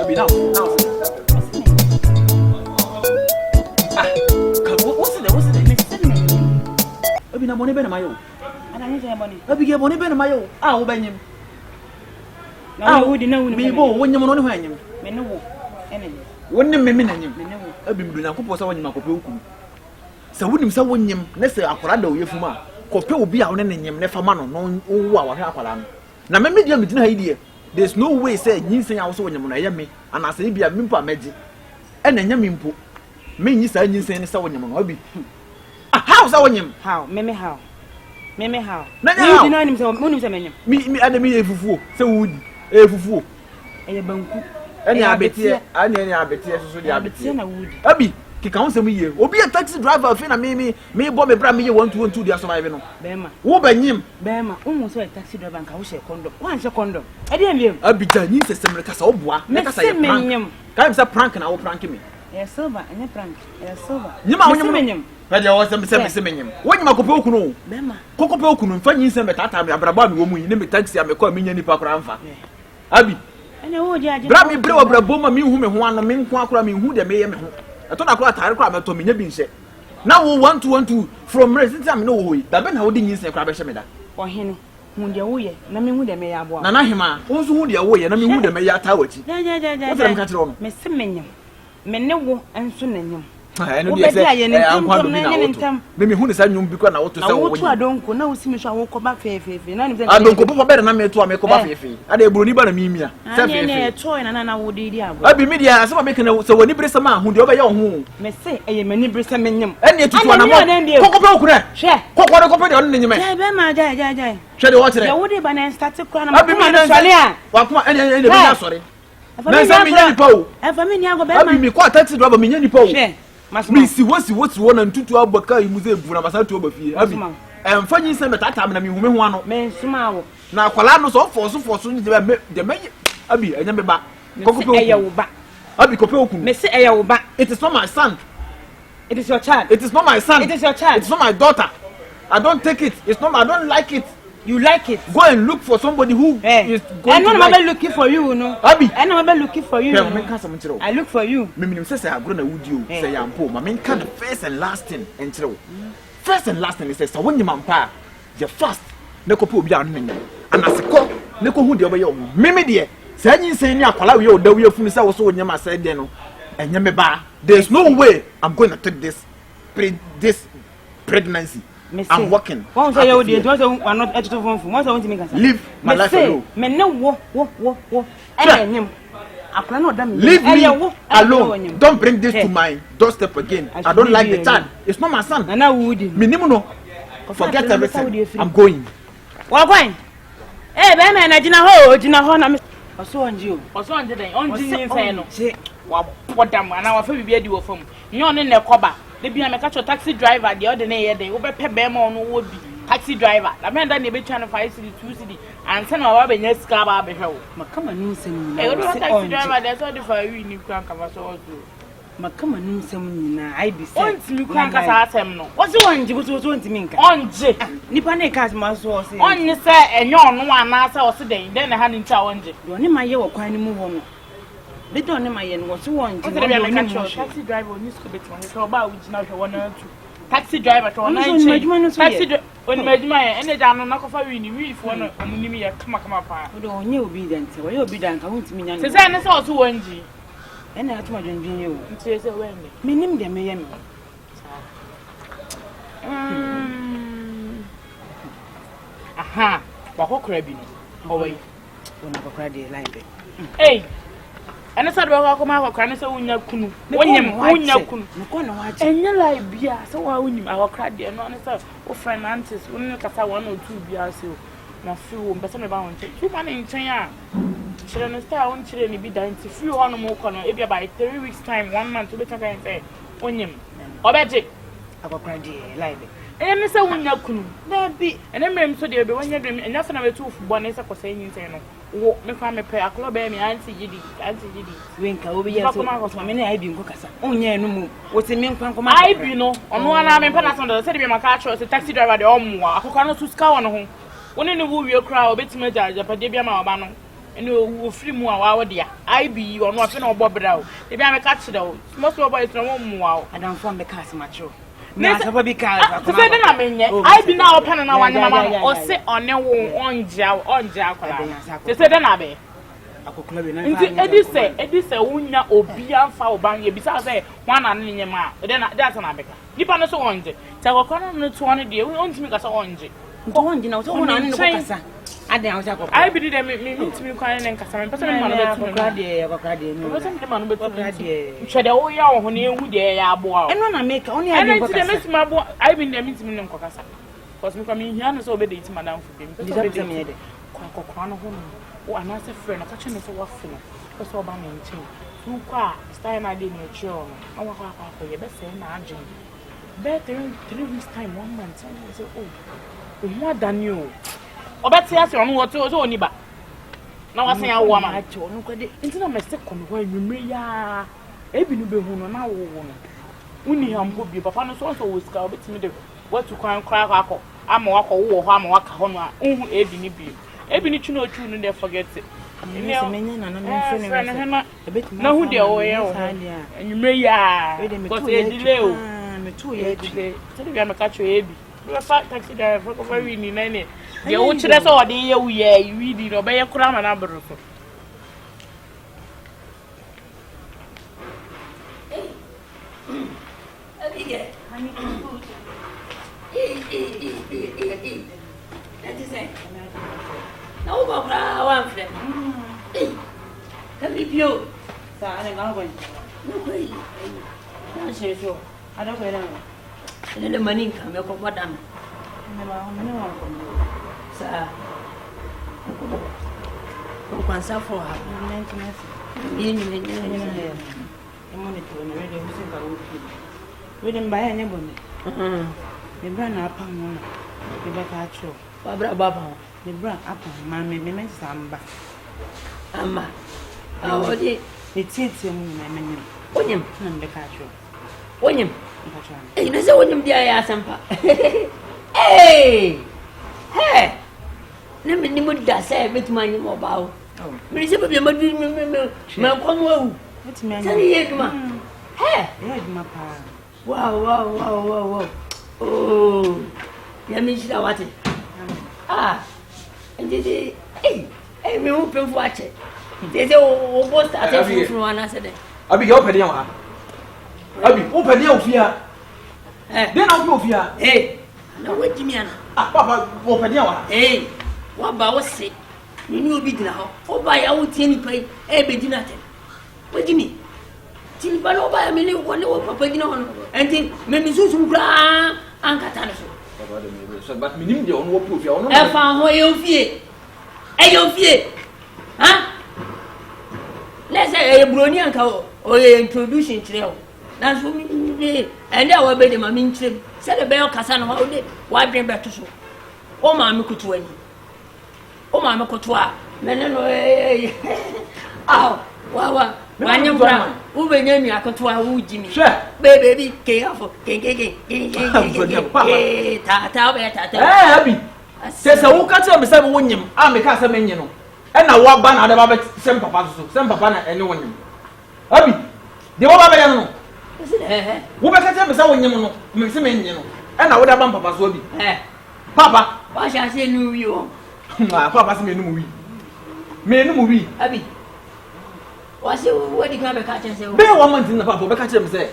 Abi now. What's it? Abi na money be na mayo. Ana ni say money. Abi ge money be na mayo. Ah wo banyim. Na wo di na wo. Me bo wonyim no ne ho anyim. Me ne wo. Ene. Wonnim me na nyim. Me ne wo. Abi mdu Nyankopɔ sɛ wonyim akɔpɛ okum. Sɛ wonim sɛ wonyim ne sɛ akɔra da oyefum a kɔpɛ obi a wo ne nyim ne fama no no wo a wahwɛ akɔra no. Na me media medina ha yi there's no way say nyinsen a wo so wonyim no ɛyɛ me anase bi a mimpo amagye. Ɛna nya mimpo. Me nyi sa nyinsen ne sɛ wonyim no abi. How say wonyim? How? Me how? Me how? Na di na nim say monim say menyim. Me adami efufuo sɛ wudi efufuo. Ɛyɛ banku. Ɛne abetie, ɛne abetie so di abetie. Na wudi. Abi kika won sɛm yie. Obi a taxi driver fe na me bɔ me bra me ye 122 dia survive no. Bema. Wo banyim. Bema, unhu so taxi driver nka wo hye condom. Wo anhye condom. Ɛde am. Abi janyi sɛsɛm kasa wo boa. Me kasa ye prank. Ka say prank na wo prank me. Ɛyɛ silver, ɛnyɛ prank. Ɛyɛ silver. Nyima wonyim menyim. Pɛde wo sɛm sɛ menyim. Wonyim akɔpɛ okunu. Bema. Kokɔpɛ okunu mfa nyinsen betata me abraba me wo mu yi ne me taxi a me kɔ me nya nipa kora mfa. Abi ene wo di aje. Bra me bre obrabo ma me hu me ho ano me nko akora me hu de me ye me ho. Eto na akora tare kora me to me nya bi nhyɛ. Na wo 112 from resident am no wo yi. Da be na wo di nyinsen kora be hye me da. Ohene hu de wo ye na me hu de me ya abo. Na hema wo nso hu de wo ye na me hu de me ya ta wachi. Ja. Wo fere me ka kire wo no. Me se menyam. Me ne wo enso na nyam. Eno di ese ankwa me hu ne sa nwum bi kora na wo to sa wo. Na wo to adonko na wo si me so wo kɔ ba fefefe. Na nim se adonko papa be na me to a me kɔ ba fefe. Ada ebroni ba na me mia. Se fefe. Ne to na wo di abo. Abi media asema me kana se woni bere sama hu de oba ye wo ho. Me se eye mani bere se menyam. Ene tutu na mo. Kokɔpɛ okura. Hwɛ. Kokɔ de kopɛ de on nyime. Ja be ma ja. Hwɛ de wo kyerɛ. Ya wo de ba na start kura na mo. Abi me na sɔre a. Wa kuma ene be na sɔre. Na se me nya nipa o. Efa me nya go be ma. Abi me kwa taxi driver me nya nipa o. Hwɛ. Me si wo na ntutu abaka yi mu ze bu na masa tu obafie. Abi. Emfa nyi se metata me na me hu me ho ano. Me nsuma wo. Na akwala no so forso ni de me abi enya me ba. Kokopɛ eye wo ba. Abi kopɛ okunu. Me se eye wo ba. It is not my son. It is your child. It is not my son. It is your child. It is not my daughter. I don't take it. It's not. I don't like it. You like it. Go and look for somebody who is going to like. I'm looking for you, no. Abi. I'm looking for you. I look for you. Me say agro na wudio say yampo. Ma men ka the first and last thing enchiro. First and last thing is say so when you mampa, you fast. Ne ko pe obi anu nyam. Anaseko ne ko hu de obe ye o. Me de say nyin say ni akwala we o da we afunu say wo so nyam asai de no. Enye me ba. There's no way I'm going to take this pregnancy. I'm working. One say you dey do so not attitude phone. One say want to make us. Leave my life alone. Me ne wo. Enyem. Akra no da me. Leave me alone. Don't bring this to my doorstep again. I don't like the child. It's not my son. Na woody. Me nimu no. Forget everything. I'm going. Wa going. Eh be me na gina ho na me. Oso onji o. Oso onji den. Onji ni say no. Wa podam ana wa fa bibia di wo fam. Nyo ne ne koba. The be a catch a taxi driver the other day, they over pay bema on would be taxi driver. The man that they be trying to 5 city, 2 city, and send our baby next car. Come on, some taxi driver, there's all the fire you can't cover so. Macama knew some I be sent to can't ask him. No, what's the one you was want to mean? On J. Nippane cast my source. On you say, and you're no one answer or today, then I had in challenge. You're in my year or quite move on. They don't know my end was one. Taxi driver on this could so about which now one or two. Taxi driver to taxi when my any down knock off a winnie if one on me a come up. Don't you obedient? Will you be done? I won't mean anything. Says I saw 1 G. And I told you, says a way. Meaning the Miami. Aha, but what crabbing? Oh, wait. When I cried the like it. Hey. And I said, well, come out of Canada when you're kunu. When you're kunu, and you like beer, so I win our craddy and honest of friend aunties when you cast 1 or 2 beers. My few, but some about 2 money in China. Children stay on children be dying to few on more corner. If you're by 3 weeks' time, 1 month to be talking and say, on him. Or better, I will cry dear, like it. And I said, when you're kunu, there be, and then so there be 1 year dream, and nothing of a 2 for 1 is a saying, wo me fa me pe aklo be me anti gidi wenka obi yes so ma me na ibi nkokasa onye enu mu wo ti me nkwan koma ibi no ono ana me pa na so say be maka atro say taxi driver de omwa akokwa no su ska won ho woni ne wo wie kra obetima jaja pa de bia ma oba no ene o free mu a wa dia I be ono afi na obo bra o e bia me ka kire o most of boys no mu wa o adam fo me ka asemacho na sapa bi ka so say na menye I be na open na wanya mama o se one wo onja akwala so say na be akokula be na nti edi se wunya obi amfa oban ye bisa say wana ne nyema de na that's na beka nipa no so onje ta kokona no to one de ontimi ka so onje nto onje na so wona ne ko kasa adan awja ko I be de me ntimi kwan ne nkasa me pese me ma no betu kokra de no pese me ma no betu chede wo ya wo ne ehu de ya aboa eno na make oni ade ko kasa ene ti me abo I be de me ntimi ne nkokasa cause me kwa me hia no so obede iti madam fu dem pese obede me de kwa no ho no o anase friend ka che no so wafu no pese oba me nchin tu kwa style na de ne chiro no wa kwa ye be say na agin be 3 weeks time 1 month so oh mo Daniel obeti ase onu wo so oni ba na wasen awo ma acho onu kwade nti na mese kono ho anwumre ya ebi no be hu no na wo no uni hampo bi papa no so wo sika obeti mi de watu kwan kra akọ ama wakọ wo ho ama waka ho no a hu ebi ni bi ebi ni chuno chu no dey forget it ni se menya na no mfe ne ebeti na hu de o ye o anwumre ya because e delay o me tu ye delay tell me ka cho ebi we fa taxi driver for very ni na ne ye wo kire so ode ye wu ye wi di no be ye kura ma na bro so Abige hani that is it na uba kura wa mfre kabi bio sa ane ga ko no kwai na se so ada ko era ele mani ka me ko madam ne ba ne wa ko sa ko kwanza for ha 19 yini ne emo ne to ne we de musin ka wo ki we de mba ya ne bo me me bra na apa mo na me ba ka acho wa bra baba me bra apa ma me samba ama awodi ne tietie mu na me ne onyem na me ka acho onyem ka acho na se onyem dia ya sampa hey ne me ni mo da se betuma ni mo bawo me se be me ko mo wetimi anya sani ye duma ye duma pa wow oh ya mi shira wate ndidi me mo pemfo ache de se o bo start from wana se de abi ga opede wa abi opede ofia de na ofia na wajimi ana papa opede wa wa ba wo se ni obi dina ho o ba ya wo tie ni pai be dina te wajimi tin ba no ba ya me ni wo ne wo papa dina ho enti me mi susu kra ankata no so papa de me so but minim de on wo profia on e fa ho ye ofie ha let's say broni anka o ye introduction kire o na so mi ende a wa be de ma mi nkire se de be o kasa no wa de wa dwen beto so o ma mi kutu ani o ma me kotoa me ne no wa wanya bra u be nya mi akotoa u jimi baby ke afo ke ta abi se wo ka tell me say wo nyim me ka say me nyi no e na wa ba na da ba sem papa so sem papa na ene wo nyim abi de wo ba be ya no wo be ka tell me say wo nyim no me se me nyi no e na wo da ba papa so abi papa wa sha se nu wi o papa se me nu wi abi wasi wadi ka be ka chense be 1 month na papa be ka chere me say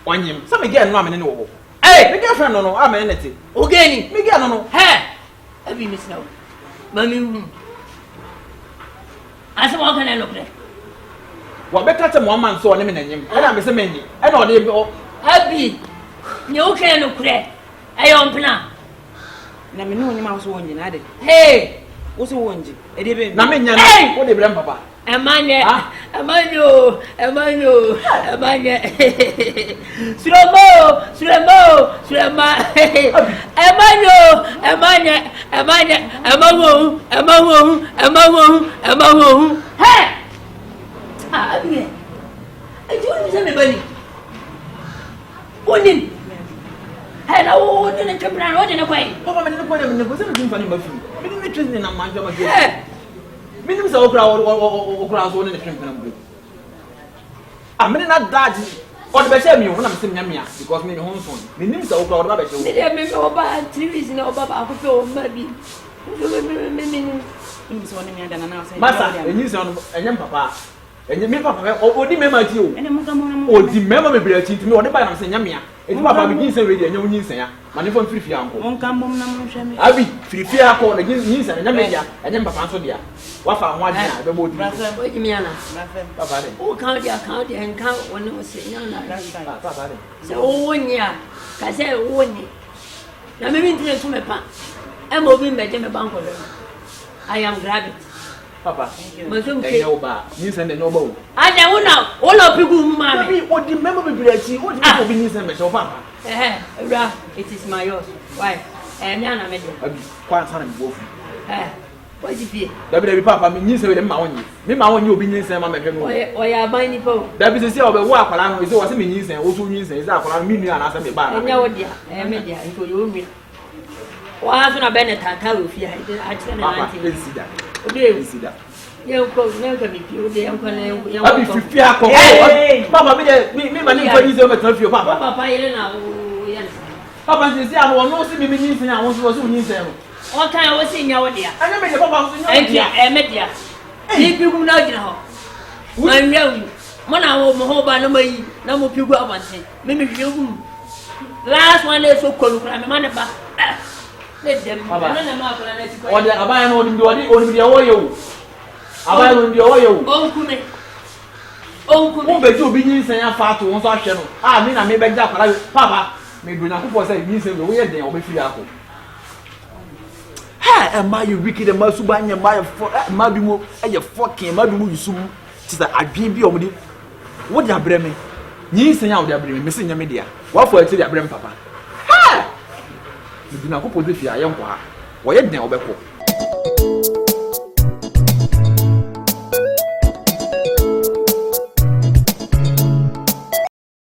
wanyim say me get no amene ne wo me girlfriend no amene nete ogeni me get no abi misna mami asa mo kana lokre wa be ka chere mo man so ne me nanyim e na me say me nyi e na o de abi ne o kana lokre ayo mpna na me no nyima so wonji na de wo so wonji e de be na me nya wo de brem papa Emanye Sulema Emanye abi ejuni mi se me bani onin na wo de ne twebra wo de ne kwai papa me ne kwai me ne ko se me tin fani mafi me ne twezi na manjo ma Minimum okra so ne twempena mbu. Amene na daji or the better me when I'm saying yamia because me home son. Minimum sa okra or na better. Me oba TV na oba ba ko pe o ma bi. Masa, enyi se on enyem papa. Enye me papa odi mema ti o. Odi mema me bere ti mi odi ba na se nyamia. Edi papa bi gin se ready enye onyi nsen ya. Ma ne fo mfirifi anko. Won kan bom na mo hwe me. Abi, firifi akọ na gin nsen nyamia dia. Enye papa nso dia. Wa fa ho ade na be bo odi. O jimi ana. Papa de. O kan dia en kan woni o se nyana. Papa de. Se o wonya, ka se o woni. Na me bi ntire so me pa. E mo bi mbe je me banko le. I am grabbing. Papa. Masum ke. Oba. Ni send no ba. Ada una pigu mama. Abi odi memo be bilachi, odi ko bi ni send me so papa. Ra, it is my yours. Why? Me ana me de. Abi, kwa sana me bofu. What is it? Dabi papa me ni send we ma wonyi. Me ma wonyi obi ni send ma me hwe no. Oya ban ni po. Dabi se obe wo akwala no, se wo se me ni send, wo so nyi send, se akwala mi nua na se me ba. Enya wo dia, me dia, nko yo mi. Wa so na be ne tata wo fi a tire na Papa, nanti. Obi sida. Yenko nenka mi pi o de yenko na yenko. Abi fifi akọ. Papa me ma ni ko ni se o metan fi o papa. Papa yele na o yele. Papa se a no se me nyi send a wo so nyi send no. O kan wo se nya wo dia. Anya me de papa so nya. Entia me dia. Ni pi gu na gina ho. Ma wiawu. Mo na wo mo ho ba na mayi na mo pi gu abante. Me hwe gu. Last one day so kolu kra me ma ne ba. Let them. Na na ma kra na ti ko. Odi abaya no odi dia wo ye o. Abaya no dia wo ye o. Onkume. Mo be ti obi nyi sen afa to won so ahwe no. Ah me na me be ja kwala papa. Me do na ko say nyi sen wo ye den o be firi akọ. Ha, am I wicked and my subanya my ma bi mo e ye fucking ma bi mo yusum. Ti say adwen bi o mo di. Wo dia bre me. Nyi sen ya wo dia bre me. Me se nya me dia. Wa fo ati dia bre me papa. Ha! Me do na ko pose fia ye nko ha. Wo ye den o be ko.